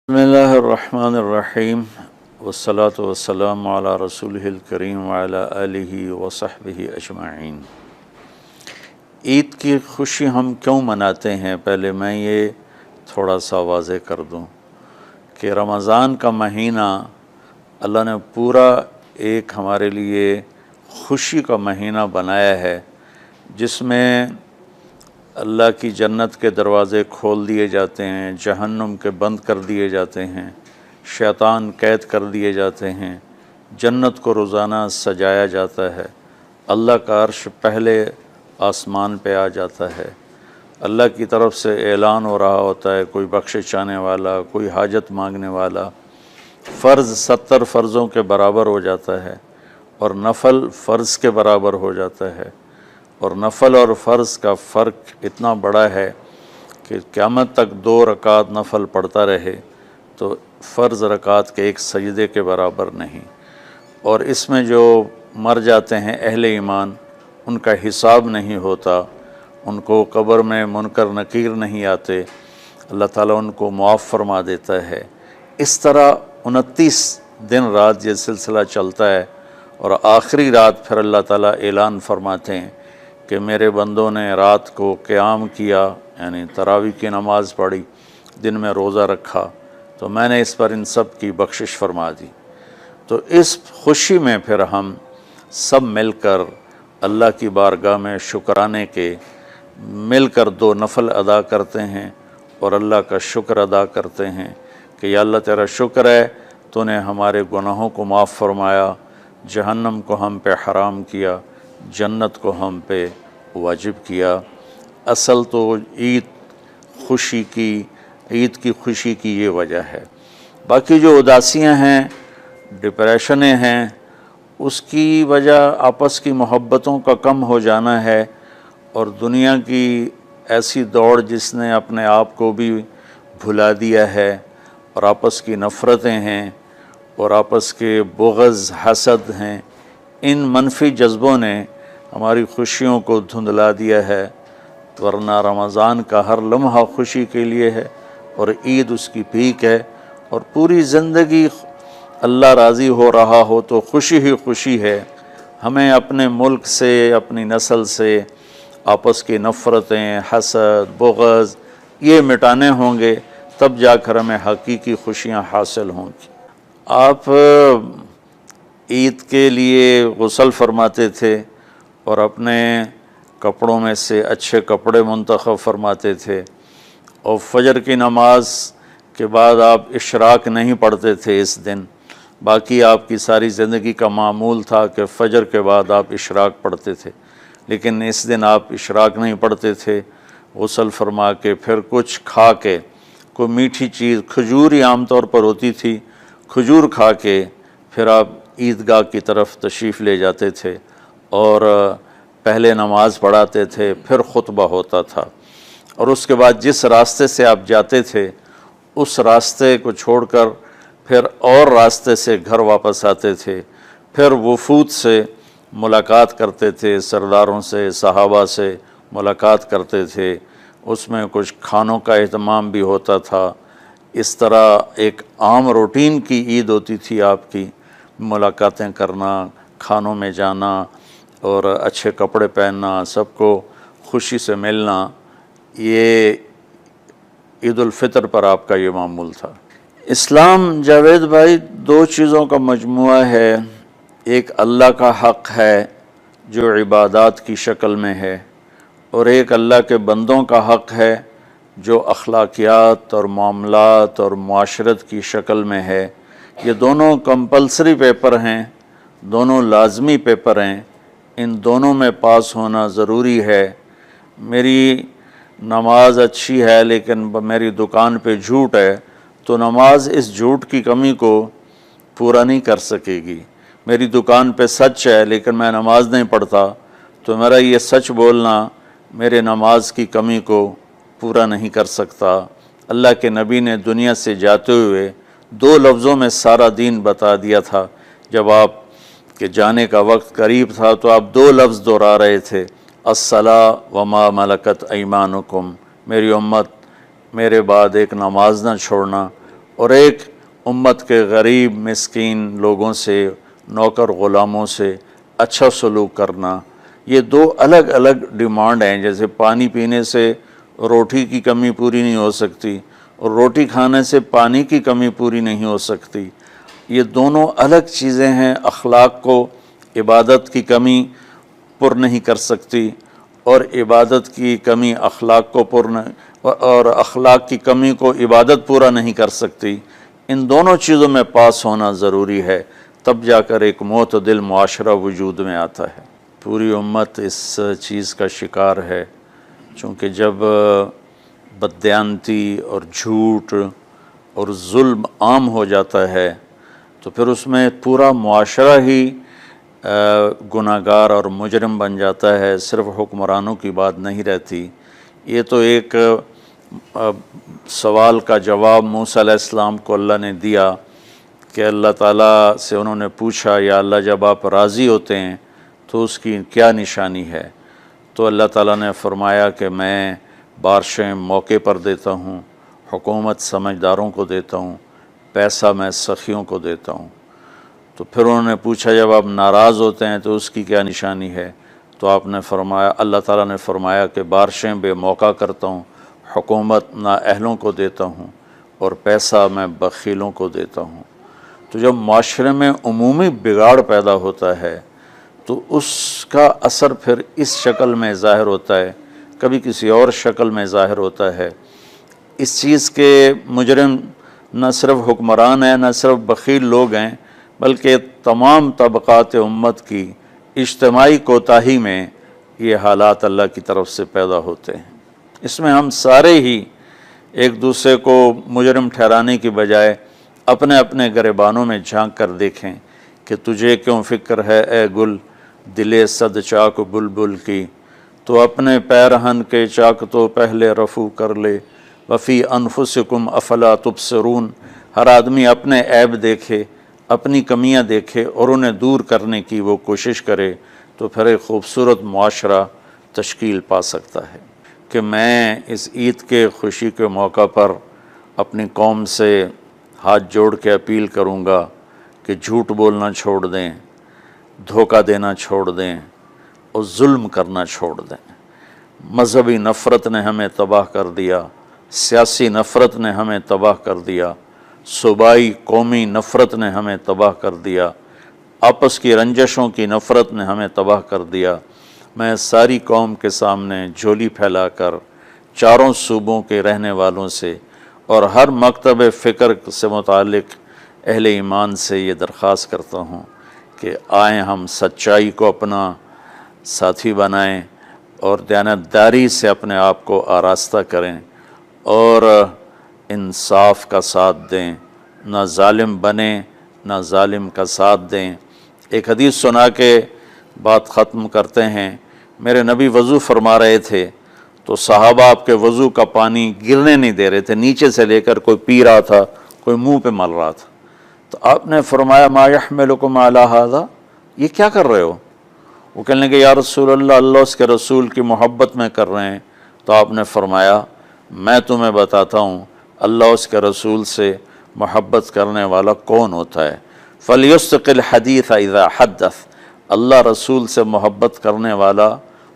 بسم اللہ الرحمن الرحیم والصلاة والسلام علی رسولہ الکریم وعلی آلہ وصحبہ اجمعین۔ عید کی خوشی ہم کیوں مناتے ہیں؟ پہلے میں یہ تھوڑا سا واضح کر دوں کہ رمضان کا مہینہ اللہ نے پورا ایک ہمارے لیے خوشی کا مہینہ بنایا ہے، جس میں اللہ کی جنت کے دروازے کھول دیے جاتے ہیں، جہنم کے بند کر دیے جاتے ہیں، شیطان قید کر دیے جاتے ہیں، جنت کو روزانہ سجایا جاتا ہے، اللہ کا عرش پہلے آسمان پہ آ جاتا ہے، اللہ کی طرف سے اعلان ہو رہا ہوتا ہے، کوئی بخشش چاہنے والا، کوئی حاجت مانگنے والا، فرض 70 فرضوں کے برابر ہو جاتا ہے اور نفل فرض کے برابر ہو جاتا ہے، اور نفل اور فرض کا فرق اتنا بڑا ہے کہ قیامت تک 2 رکعت نفل پڑھتا رہے تو فرض رکعت کے ایک سجدے کے برابر نہیں۔ اور اس میں جو مر جاتے ہیں اہل ایمان، ان کا حساب نہیں ہوتا، ان کو قبر میں منکر نکیر نہیں آتے، اللہ تعالیٰ ان کو معاف فرما دیتا ہے۔ اس طرح 29 دن رات یہ سلسلہ چلتا ہے، اور آخری رات پھر اللہ تعالیٰ اعلان فرماتے ہیں کہ میرے بندوں نے رات کو قیام کیا، یعنی تراویح کی نماز پڑھی، دن میں روزہ رکھا، تو میں نے اس پر ان سب کی بخشش فرما دی۔ تو اس خوشی میں پھر ہم سب مل کر اللہ کی بارگاہ میں شکرانے کے مل کر 2 نفل ادا کرتے ہیں اور اللہ کا شکر ادا کرتے ہیں کہ یا اللہ تیرا شکر ہے، تو نے ہمارے گناہوں کو معاف فرمایا، جہنم کو ہم پہ حرام کیا، جنت کو ہم پہ واجب کیا۔ اصل تو عید کی خوشی کی یہ وجہ ہے۔ باقی جو اداسیاں ہیں، ڈپریشنیں ہیں، اس کی وجہ آپس کی محبتوں کا کم ہو جانا ہے، اور دنیا کی ایسی دوڑ جس نے اپنے آپ کو بھی بھلا دیا ہے، اور آپس کی نفرتیں ہیں، اور آپس کے بغض حسد ہیں، ان منفی جذبوں نے ہماری خوشیوں کو دھندلا دیا ہے، ورنہ رمضان کا ہر لمحہ خوشی کے لیے ہے، اور عید اس کی پیک ہے، اور پوری زندگی اللہ راضی ہو رہا ہو تو خوشی ہی خوشی ہے۔ ہمیں اپنے ملک سے، اپنی نسل سے آپس کی نفرتیں، حسد، بغض یہ مٹانے ہوں گے، تب جا کر ہمیں حقیقی خوشیاں حاصل ہوں گی۔ آپ عید کے لیے غسل فرماتے تھے اور اپنے کپڑوں میں سے اچھے کپڑے منتخب فرماتے تھے، اور فجر کی نماز کے بعد آپ اشراق نہیں پڑھتے تھے اس دن، باقی آپ کی ساری زندگی کا معمول تھا کہ فجر کے بعد آپ اشراق پڑھتے تھے، لیکن اس دن آپ اشراق نہیں پڑھتے تھے، غسل فرما کے پھر کچھ کھا کے، کوئی میٹھی چیز، کھجور ہی عام طور پر ہوتی تھی، کھجور کھا کے پھر آپ عیدگاہ کی طرف تشریف لے جاتے تھے، اور پہلے نماز پڑھاتے تھے، پھر خطبہ ہوتا تھا، اور اس کے بعد جس راستے سے آپ جاتے تھے اس راستے کو چھوڑ کر پھر اور راستے سے گھر واپس آتے تھے، پھر وفود سے ملاقات کرتے تھے، سرداروں سے، صحابہ سے ملاقات کرتے تھے، اس میں کچھ کھانوں کا اہتمام بھی ہوتا تھا۔ اس طرح ایک عام روٹین کی عید ہوتی تھی آپ کی، ملاقاتیں کرنا، کھانوں میں جانا، اور اچھے کپڑے پہننا، سب کو خوشی سے ملنا، یہ عید الفطر پر آپ کا یہ معمول تھا۔ اسلام جاوید بھائی 2 چیزوں کا مجموعہ ہے، ایک اللہ کا حق ہے جو عبادات کی شکل میں ہے، اور ایک اللہ کے بندوں کا حق ہے جو اخلاقیات اور معاملات اور معاشرت کی شکل میں ہے۔ یہ دونوں کمپلسری پیپر ہیں، دونوں لازمی پیپر ہیں، ان دونوں میں پاس ہونا ضروری ہے۔ میری نماز اچھی ہے لیکن میری دکان پہ جھوٹ ہے، تو نماز اس جھوٹ کی کمی کو پورا نہیں کر سکے گی۔ میری دکان پہ سچ ہے لیکن میں نماز نہیں پڑھتا، تو میرا یہ سچ بولنا میرے نماز کی کمی کو پورا نہیں کر سکتا۔ اللہ کے نبی نے دنیا سے جاتے ہوئے 2 لفظوں میں سارا دین بتا دیا تھا۔ جب آپ کے جانے کا وقت قریب تھا تو آپ 2 لفظ دہرا رہے تھے، الصلاۃ وما ملکت ایمانکم، میری امت میرے بعد ایک نماز نہ چھوڑنا، اور ایک امت کے غریب مسکین لوگوں سے، نوکر غلاموں سے اچھا سلوک کرنا، یہ دو الگ الگ ڈیمانڈ ہیں۔ جیسے پانی پینے سے روٹی کی کمی پوری نہیں ہو سکتی اور روٹی کھانے سے پانی کی کمی پوری نہیں ہو سکتی، یہ دونوں الگ چیزیں ہیں۔ اخلاق کو عبادت کی کمی پر نہیں کر سکتی، اور عبادت کی کمی اخلاق کو اور اخلاق کی کمی کو عبادت پورا نہیں کر سکتی۔ ان دونوں چیزوں میں پاس ہونا ضروری ہے، تب جا کر ایک معتدل معاشرہ وجود میں آتا ہے۔ پوری امت اس چیز کا شکار ہے، چونکہ جب بددیانتی اور جھوٹ اور ظلم عام ہو جاتا ہے تو پھر اس میں پورا معاشرہ ہی گناہ گار اور مجرم بن جاتا ہے، صرف حکمرانوں کی بات نہیں رہتی۔ یہ تو ایک سوال کا جواب موسیٰ علیہ السلام کو اللہ نے دیا کہ اللہ تعالیٰ سے انہوں نے پوچھا، یا اللہ جب آپ راضی ہوتے ہیں تو اس کی کیا نشانی ہے؟ تو اللہ تعالیٰ نے فرمایا کہ میں بارشیں موقع پر دیتا ہوں، حکومت سمجھداروں کو دیتا ہوں، پیسہ میں سخیوں کو دیتا ہوں۔ تو پھر انہوں نے پوچھا جب آپ ناراض ہوتے ہیں تو اس کی کیا نشانی ہے؟ تو آپ نے فرمایا، اللہ تعالیٰ نے فرمایا کہ بارشیں بے موقع کرتا ہوں، حکومت نااہلوں کو دیتا ہوں، اور پیسہ میں بخیلوں کو دیتا ہوں۔ تو جب معاشرے میں عمومی بگاڑ پیدا ہوتا ہے تو اس کا اثر پھر اس شکل میں ظاہر ہوتا ہے، کبھی کسی اور شکل میں ظاہر ہوتا ہے۔ اس چیز کے مجرم نہ صرف حکمران ہیں، نہ صرف بخیل لوگ ہیں، بلکہ تمام طبقات امت کی اجتماعی کوتاہی میں یہ حالات اللہ کی طرف سے پیدا ہوتے ہیں۔ اس میں ہم سارے ہی ایک دوسرے کو مجرم ٹھہرانے کی بجائے اپنے اپنے گریبانوں میں جھانک کر دیکھیں کہ تجھے کیوں فکر ہے اے گل، دلے صد چاک بلبل کی، تو اپنے پیرہن کے چاک تو پہلے رفو کر لے، وفی انفسکم افلا تبصرون۔ ہر آدمی اپنے عیب دیکھے، اپنی کمیاں دیکھے اور انہیں دور کرنے کی وہ کوشش کرے، تو پھر ایک خوبصورت معاشرہ تشکیل پا سکتا ہے۔ کہ میں اس عید کے خوشی کے موقع پر اپنی قوم سے ہاتھ جوڑ کے اپیل کروں گا کہ جھوٹ بولنا چھوڑ دیں، دھوکہ دینا چھوڑ دیں اور ظلم کرنا چھوڑ دیں۔ مذہبی نفرت نے ہمیں تباہ کر دیا، سیاسی نفرت نے ہمیں تباہ کر دیا، صوبائی قومی نفرت نے ہمیں تباہ کر دیا، آپس کی رنجشوں کی نفرت نے ہمیں تباہ کر دیا۔ میں ساری قوم کے سامنے جھولی پھیلا کر چاروں صوبوں کے رہنے والوں سے اور ہر مکتب فکر سے متعلق اہل ایمان سے یہ درخواست کرتا ہوں کہ آئیں ہم سچائی کو اپنا ساتھی بنائیں اور دیانتداری سے اپنے آپ کو آراستہ کریں اور انصاف کا ساتھ دیں، نہ ظالم بنیں نہ ظالم کا ساتھ دیں۔ ایک حدیث سنا کے بات ختم کرتے ہیں۔ میرے نبی وضو فرما رہے تھے تو صحابہ آپ کے وضو کا پانی گرنے نہیں دے رہے تھے، نیچے سے لے کر کوئی پی رہا تھا، کوئی منہ پہ مل رہا تھا۔ تو آپ نے فرمایا ما یحملکم علی ھذا، یہ کیا کر رہے ہو؟ وہ کہنے لگے یا رسول اللہ، اللہ اس کے رسول کی محبت میں کر رہے ہیں۔ تو آپ نے فرمایا میں تمہیں بتاتا ہوں اللہ اس کے رسول سے محبت کرنے والا کون ہوتا ہے۔ فَلْيُسْتِقِ الْحَدِيثَ اِذَا حَدَّثَ، اللہ رسول سے محبت کرنے والا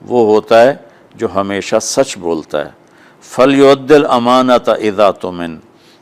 وہ ہوتا ہے جو ہمیشہ سچ بولتا ہے۔ فَلْيُؤَدِّ الْأَمَانَةَ اِذَا تُؤْمِنَ،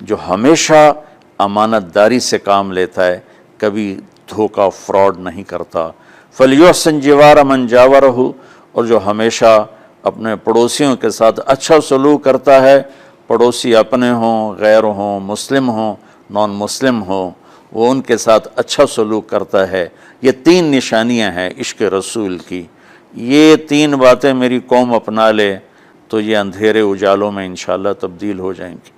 جو ہمیشہ امانت داری سے کام لیتا ہے، کبھی دھوکہ فراڈ نہیں کرتا۔ فَلْيُحْسِنْ جِوَارَ مَنْ جَاوَرَهُ، اور جو ہمیشہ اپنے پڑوسیوں کے ساتھ اچھا سلوک کرتا ہے، پڑوسی اپنے ہوں، غیر ہوں، مسلم ہوں، نان مسلم ہوں، وہ ان کے ساتھ اچھا سلوک کرتا ہے۔ یہ تین نشانیاں ہیں عشق رسول کی۔ یہ تین باتیں میری قوم اپنا لے تو یہ اندھیرے اجالوں میں انشاءاللہ تبدیل ہو جائیں گی۔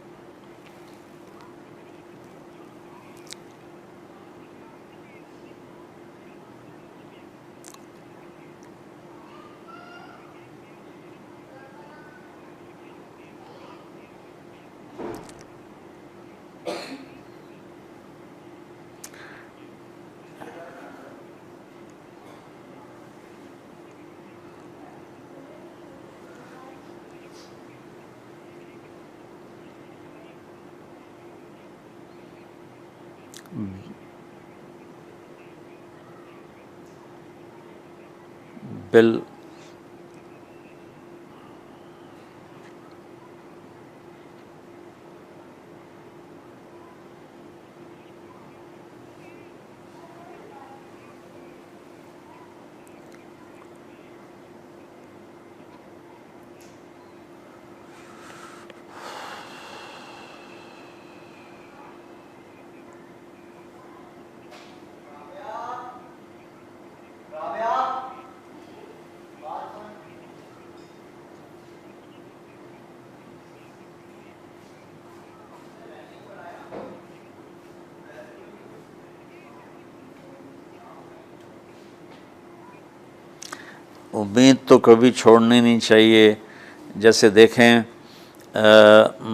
بل امید تو کبھی چھوڑنی نہیں چاہیے. جیسے دیکھیں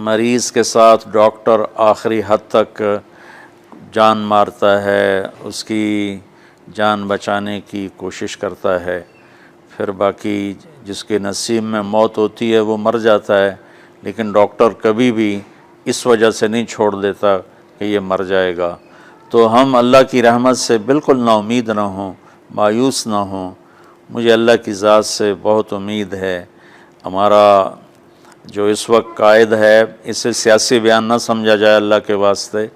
مریض کے ساتھ ڈاکٹر آخری حد تک جان مارتا ہے، اس کی جان بچانے کی کوشش کرتا ہے، پھر باقی جس کے نصیب میں موت ہوتی ہے وہ مر جاتا ہے، لیکن ڈاکٹر کبھی بھی اس وجہ سے نہیں چھوڑ دیتا کہ یہ مر جائے گا. تو ہم اللہ کی رحمت سے بالکل نا امید نہ ہوں، مایوس نہ ہوں. مجھے اللہ کی ذات سے بہت امید ہے. ہمارا جو اس وقت قائد ہے، اسے سیاسی بیان نہ سمجھا جائے اللہ کے واسطے.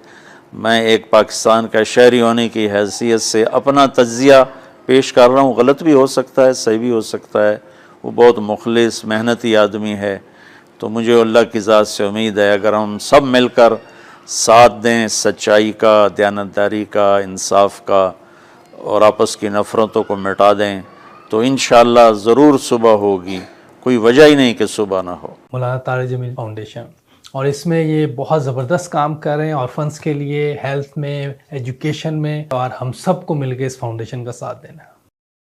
میں ایک پاکستان کا شہری ہونے کی حیثیت سے اپنا تجزیہ پیش کر رہا ہوں. غلط بھی ہو سکتا ہے، صحیح بھی ہو سکتا ہے. وہ بہت مخلص محنتی آدمی ہے. تو مجھے اللہ کی ذات سے امید ہے اگر ہم سب مل کر ساتھ دیں سچائی کا، دیانتداری کا، انصاف کا، اور آپس کی نفرتوں کو مٹا دیں تو انشاءاللہ ضرور صبح ہوگی. کوئی وجہ ہی نہیں کہ صبح نہ ہو. مولانا طارق جمیل فاؤنڈیشن، اور اس میں یہ بہت زبردست کام کر رہے ہیں آرفنس کے لیے، ہیلتھ میں، ایجوکیشن میں، اور ہم سب کو مل کے اس فاؤنڈیشن کا ساتھ دینا ہے.